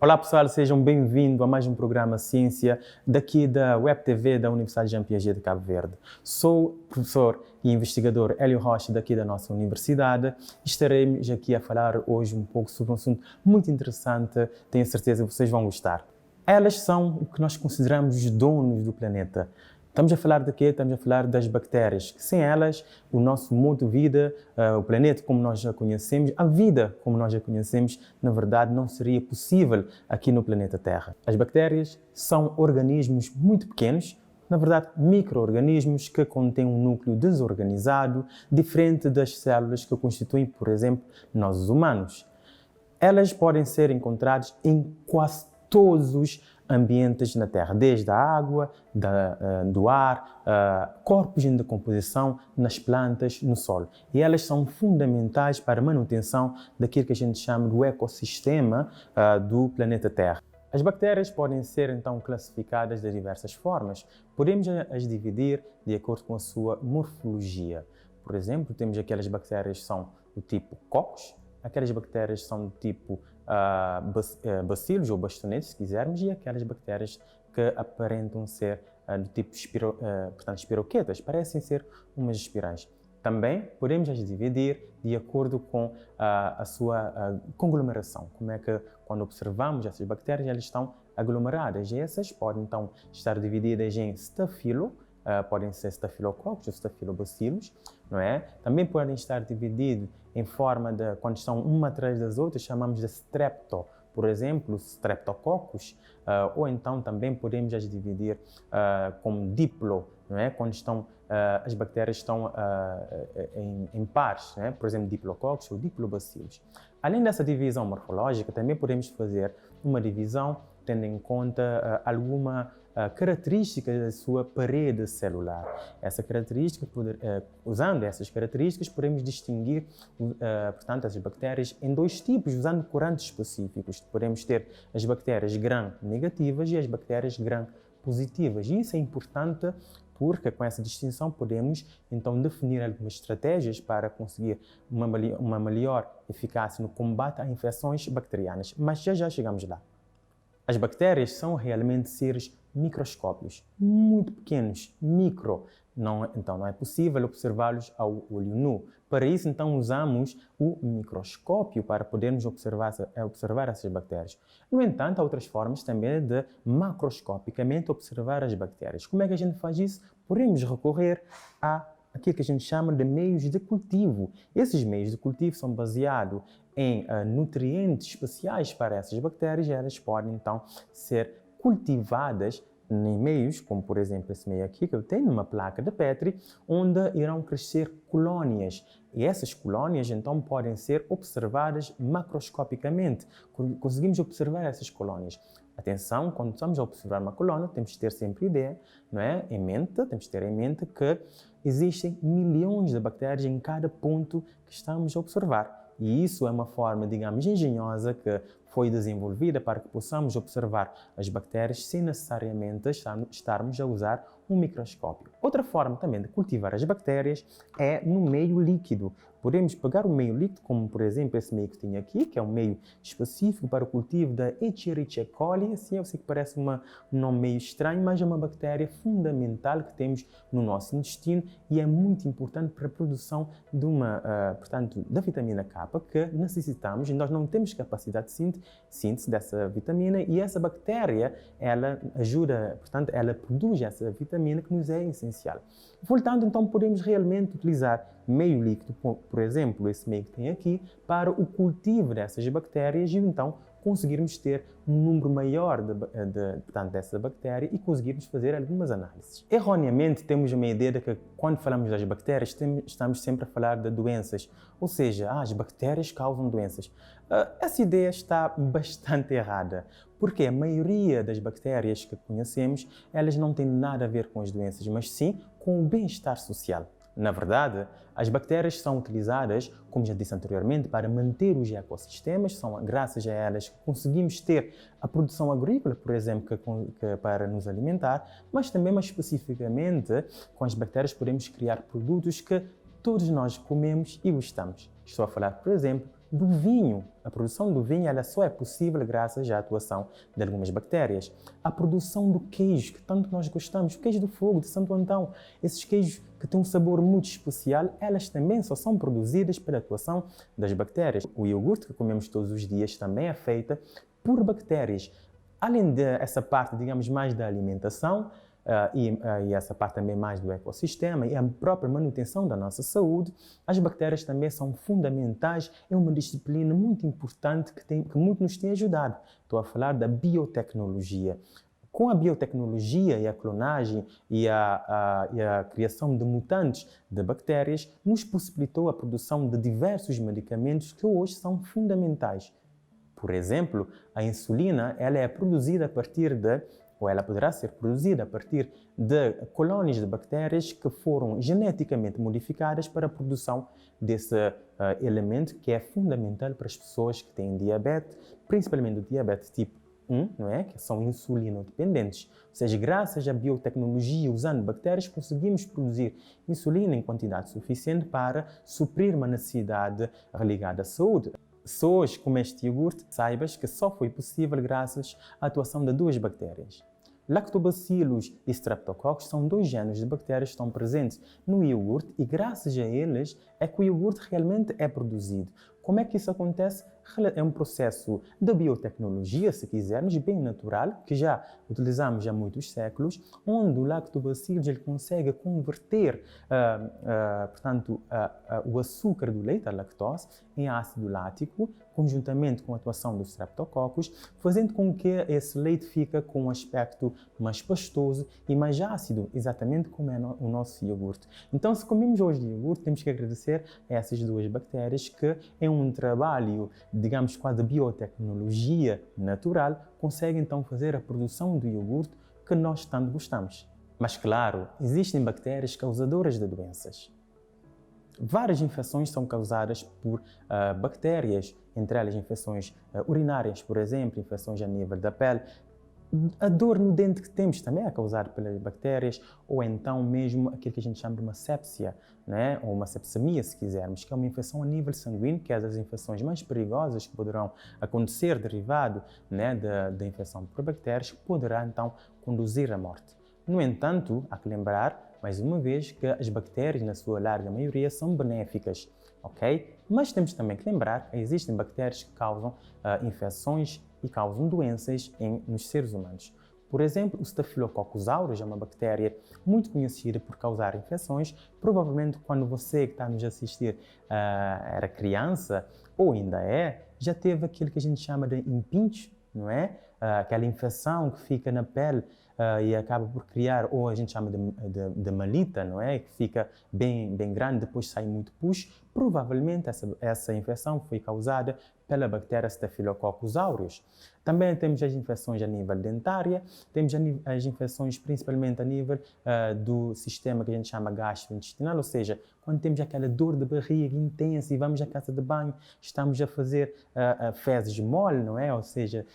Olá pessoal, sejam bem-vindos a mais um programa Ciência daqui da Web TV da Universidade Jean Piaget de Cabo Verde. Sou o professor e investigador Hélio Rocha daqui da nossa universidade e estaremos aqui a falar hoje um pouco sobre um assunto muito interessante, tenho certeza que vocês vão gostar. Elas são o que nós consideramos os donos do planeta. Estamos a falar de quê? Estamos a falar das bactérias, que sem elas, o nosso modo de vida, o planeta como nós já conhecemos, a vida como nós já conhecemos, na verdade não seria possível aqui no planeta Terra. As bactérias são organismos muito pequenos, na verdade micro-organismos que contêm um núcleo desorganizado, diferente das células que constituem, por exemplo, nós os humanos. Elas podem ser encontradas em quase todos os ambientes na Terra, desde a água, do ar, corpos em decomposição, nas plantas, no solo. E elas são fundamentais para a manutenção daquilo que a gente chama do ecossistema do planeta Terra. As bactérias podem ser, então, classificadas de diversas formas. Podemos as dividir de acordo com a sua morfologia. Por exemplo, temos aquelas bactérias que são do tipo Coccus, aquelas bactérias que são do tipo bacilos ou bastonetes, se quisermos, e aquelas bactérias que aparentam ser do tipo espiroquetas, parecem ser umas espirais. Também podemos as dividir de acordo com a sua conglomeração. Como é que, quando observamos essas bactérias, elas estão aglomeradas. E essas podem, então, estar divididas em stafilo, podem ser Staphylococcus ou Staphylobacilos, não é? Também podem estar divididos em forma de, quando estão uma atrás das outras, chamamos de strepto, por exemplo, Streptococcus, ou então também podemos as dividir como diplo, não é? Quando estão, as bactérias estão em pares, não é? Por exemplo, Diplococcus ou Diplobacilos. Além dessa divisão morfológica, também podemos fazer uma divisão tendo em conta alguma característica da sua parede celular. Essa característica, usando essas características, podemos distinguir, portanto, as bactérias em dois tipos, usando corantes específicos. Podemos ter as bactérias gram-negativas e as bactérias gram-positivas. E isso é importante porque, com essa distinção, podemos, então, definir algumas estratégias para conseguir uma melhor eficácia no combate a infecções bacterianas. Mas já chegamos lá. As bactérias são realmente seres microscópicos, muito pequenos, micro. Então não é possível observá-los ao olho nu. Para isso, então, usamos o microscópio para podermos observar essas bactérias. No entanto, há outras formas também de macroscopicamente observar as bactérias. Como é que a gente faz isso? Podemos recorrer àquilo que a gente chama de meios de cultivo. Esses meios de cultivo são baseados em nutrientes especiais para essas bactérias e elas podem, então, ser cultivadas em meios, como por exemplo esse meio aqui que eu tenho, numa placa de Petri, onde irão crescer colônias. E essas colônias, então, podem ser observadas macroscopicamente. Conseguimos observar essas colônias. Atenção, quando estamos a observar uma colônia, temos de ter sempre ideia, não é? Temos de ter em mente que existem milhões de bactérias em cada ponto que estamos a observar. E isso é uma forma, digamos, engenhosa que foi desenvolvida para que possamos observar as bactérias sem necessariamente estarmos a usar um microscópio. Outra forma também de cultivar as bactérias é no meio líquido. Podemos pegar o meio líquido, como por exemplo esse meio que tenho aqui, que é um meio específico para o cultivo da Escherichia coli. Assim, eu sei que parece um nome meio estranho, mas é uma bactéria fundamental que temos no nosso intestino e é muito importante para a produção de portanto, da vitamina K que necessitamos e nós não temos capacidade de síntese dessa vitamina e essa bactéria, ela ajuda, portanto, ela produz essa vitamina que nos é essencial. Voltando, então, podemos realmente utilizar meio líquido, por exemplo, esse meio que tem aqui, para o cultivo dessas bactérias e, então, conseguirmos ter um número maior portanto, dessa bactéria e conseguirmos fazer algumas análises. Erroneamente, temos uma ideia de que, quando falamos das bactérias, estamos sempre a falar de doenças, ou seja, as bactérias causam doenças. Essa ideia está bastante errada, porque a maioria das bactérias que conhecemos, elas não têm nada a ver com as doenças, mas sim com o bem-estar social. Na verdade, as bactérias são utilizadas, como já disse anteriormente, para manter os ecossistemas. São graças a elas que conseguimos ter a produção agrícola, por exemplo, para nos alimentar, mas também, mais especificamente, com as bactérias podemos criar produtos que todos nós comemos e gostamos. Estou a falar, por exemplo, do vinho. A produção do vinho ela só é possível graças à atuação de algumas bactérias. A produção do queijo, que tanto nós gostamos, o queijo do fogo de Santo Antão, esses queijos que têm um sabor muito especial, elas também só são produzidas pela atuação das bactérias. O iogurte que comemos todos os dias também é feito por bactérias. Além dessa parte, digamos, mais da alimentação, e essa parte também mais do ecossistema e a própria manutenção da nossa saúde, as bactérias também são fundamentais. É uma disciplina muito importante que muito nos tem ajudado. Estou a falar da biotecnologia. Com a biotecnologia e a clonagem e a criação de mutantes de bactérias, nos possibilitou a produção de diversos medicamentos que hoje são fundamentais. Por exemplo, a insulina ela é produzida a partir ou ela poderá ser produzida a partir de colônias de bactérias que foram geneticamente modificadas para a produção desse elemento que é fundamental para as pessoas que têm diabetes, principalmente o diabetes tipo 1, não é? Que são insulinodependentes. Ou seja, graças à biotecnologia, usando bactérias, conseguimos produzir insulina em quantidade suficiente para suprir uma necessidade ligada à saúde. Se hoje comes este iogurte, saibas que só foi possível graças à atuação de duas bactérias. Lactobacillus e Streptococcus são dois géneros de bactérias que estão presentes no iogurte e graças a eles é que o iogurte realmente é produzido. Como é que isso acontece? É um processo de biotecnologia, se quisermos, bem natural, que já utilizamos há muitos séculos, onde o lactobacillus ele consegue converter portanto, o açúcar do leite, a lactose, em ácido lático, conjuntamente com a atuação do Streptococcus, fazendo com que esse leite fique com um aspecto mais pastoso e mais ácido, exatamente como é o nosso iogurte. Então, se comemos hoje iogurte, temos que agradecer a essas duas bactérias que, em um trabalho, digamos, quase de biotecnologia natural, conseguem então fazer a produção do iogurte que nós tanto gostamos. Mas, claro, existem bactérias causadoras de doenças. Várias infecções são causadas por bactérias, entre elas infecções urinárias, por exemplo, infecções a nível da pele. A dor no dente que temos também é causada pelas bactérias, ou então mesmo aquilo que a gente chama de uma sepsia, né? Ou uma sepsemia, se quisermos, que é uma infecção a nível sanguíneo, que é das infecções mais perigosas que poderão acontecer derivado, né, da infecção por bactérias, que poderá então conduzir à morte. No entanto, há que lembrar, mais uma vez, que as bactérias, na sua larga maioria, são benéficas, ok? Mas temos também que lembrar que existem bactérias que causam infecções e causam doenças nos seres humanos. Por exemplo, o Staphylococcus aureus é uma bactéria muito conhecida por causar infecções. Provavelmente, quando você que está a nos assistir era criança, ou ainda já teve aquilo que a gente chama de impincho, não é? Aquela infecção que fica na pele e acaba por criar, ou a gente chama de malita, não é? Que fica bem grande, depois sai muito pus. Provavelmente essa infecção foi causada pela bactéria Staphylococcus aureus. Também temos as infecções a nível dentária, temos as infecções principalmente a nível do sistema que a gente chama gastrointestinal, ou seja, quando temos aquela dor de barriga intensa e vamos à casa de banho, estamos a fazer fezes mole, não é? Ou seja,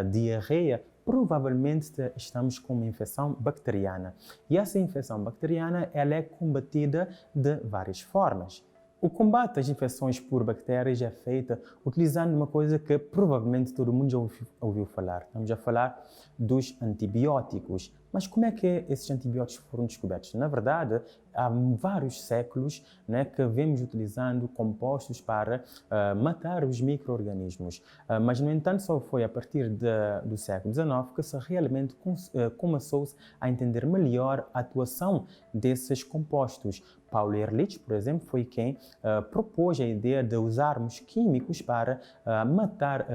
diarreia, provavelmente estamos com uma infecção bacteriana. E essa infecção bacteriana ela é combatida de várias formas. O combate às infecções por bactérias é feito utilizando uma coisa que provavelmente todo mundo já ouviu falar. Estamos a falar dos antibióticos. Mas como é que esses antibióticos foram descobertos? Na verdade, há vários séculos, né, que vemos utilizando compostos para matar os micro-organismos. Mas, no entanto, só foi a partir do século XIX que se realmente começou-se a entender melhor a atuação desses compostos. Paul Ehrlich, por exemplo, foi quem propôs a ideia de usarmos químicos para matar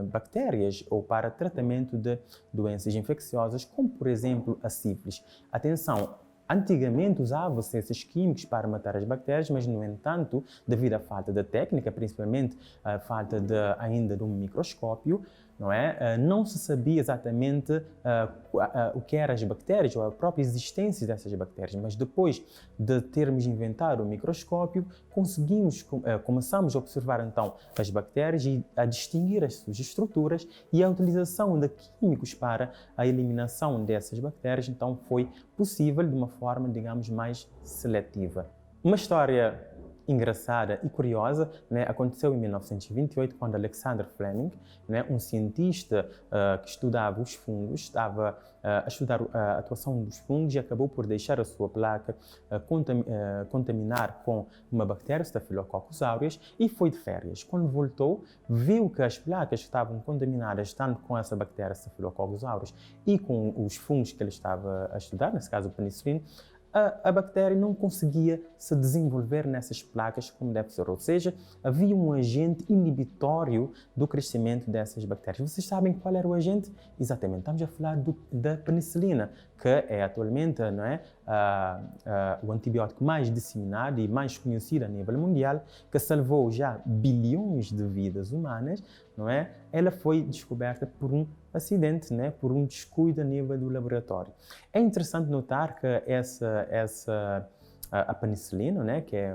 bactérias ou para tratamento de doenças infecciosas, como, por exemplo, a sífilis. Atenção! Antigamente usava-se esses químicos para matar as bactérias, mas, no entanto, devido à falta de técnica, principalmente à falta ainda de um microscópio, não é? Não se sabia exatamente o que eram as bactérias ou a própria existência dessas bactérias, mas depois de termos inventado o microscópio, começamos a observar então as bactérias e a distinguir as suas estruturas, e a utilização de químicos para a eliminação dessas bactérias então foi possível de uma forma, digamos, mais seletiva. Uma história engraçada e curiosa, né, aconteceu em 1928, quando Alexander Fleming, né, um cientista que estudava os fungos, estava a estudar a atuação dos fungos e acabou por deixar a sua placa contaminar com uma bactéria, Staphylococcus aureus, e foi de férias. Quando voltou, viu que as placas estavam contaminadas tanto com essa bactéria, Staphylococcus aureus, e com os fungos que ele estava a estudar, nesse caso a penicilina, a bactéria não conseguia se desenvolver nessas placas como deve ser, ou seja, havia um agente inibitório do crescimento dessas bactérias. Vocês sabem qual era o agente? Exatamente, estamos a falar da penicilina, que é atualmente, não é, o antibiótico mais disseminado e mais conhecido a nível mundial, que salvou já bilhões de vidas humanas, não é? Ela foi descoberta por um acidente, né, por um descuido a nível do laboratório. É interessante notar que a penicilina, né, que é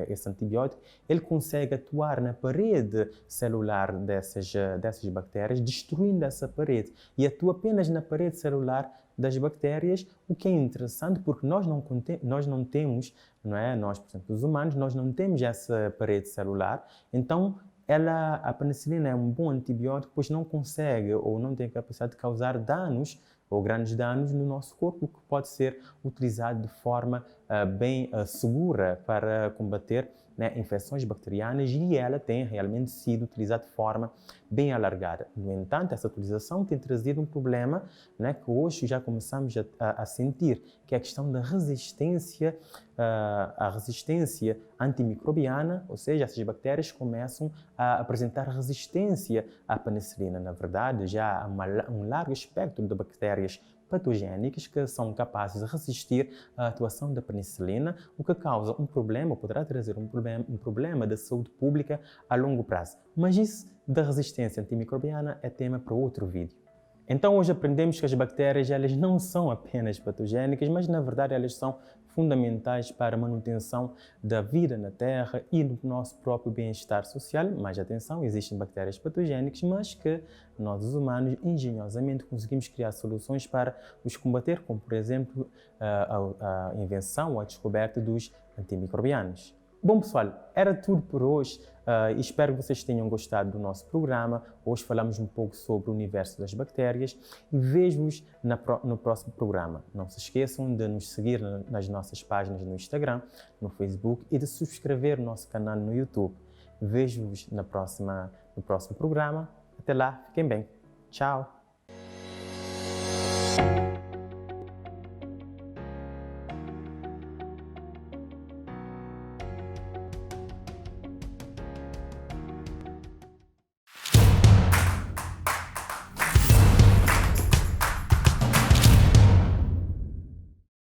esse antibiótico, ele consegue atuar na parede celular dessas bactérias, destruindo essa parede, e atua apenas na parede celular das bactérias, o que é interessante porque nós não temos, não é? Nós, por exemplo, os humanos, nós não temos essa parede celular, então a penicilina é um bom antibiótico, pois não consegue ou não tem a capacidade de causar danos ou grandes danos no nosso corpo, que pode ser utilizado de forma bem segura para combater, né, infecções bacterianas, e ela tem realmente sido utilizada de forma bem alargada. No entanto, essa utilização tem trazido um problema, né, que hoje já começamos a sentir, que é a questão da resistência, a resistência antimicrobiana, ou seja, essas bactérias começam a apresentar resistência à penicilina. Na verdade, já há um largo espectro de bactérias patogénicas que são capazes de resistir à atuação da penicilina, o que causa um problema, ou poderá trazer um problema de saúde pública a longo prazo. Mas isso da resistência antimicrobiana é tema para outro vídeo. Então hoje aprendemos que as bactérias elas não são apenas patogénicas, mas na verdade elas são fundamentais para a manutenção da vida na Terra e do nosso próprio bem-estar social. Mas atenção, existem bactérias patogénicas, mas que nós os humanos engenhosamente conseguimos criar soluções para os combater, como por exemplo a invenção ou a descoberta dos antimicrobianos. Bom pessoal, era tudo por hoje e espero que vocês tenham gostado do nosso programa. Hoje falamos um pouco sobre o universo das bactérias e vejo-vos no próximo programa. Não se esqueçam de nos seguir nas nossas páginas no Instagram, no Facebook e de subscrever o nosso canal no YouTube. Vejo-vos no próximo programa. Até lá, fiquem bem. Tchau!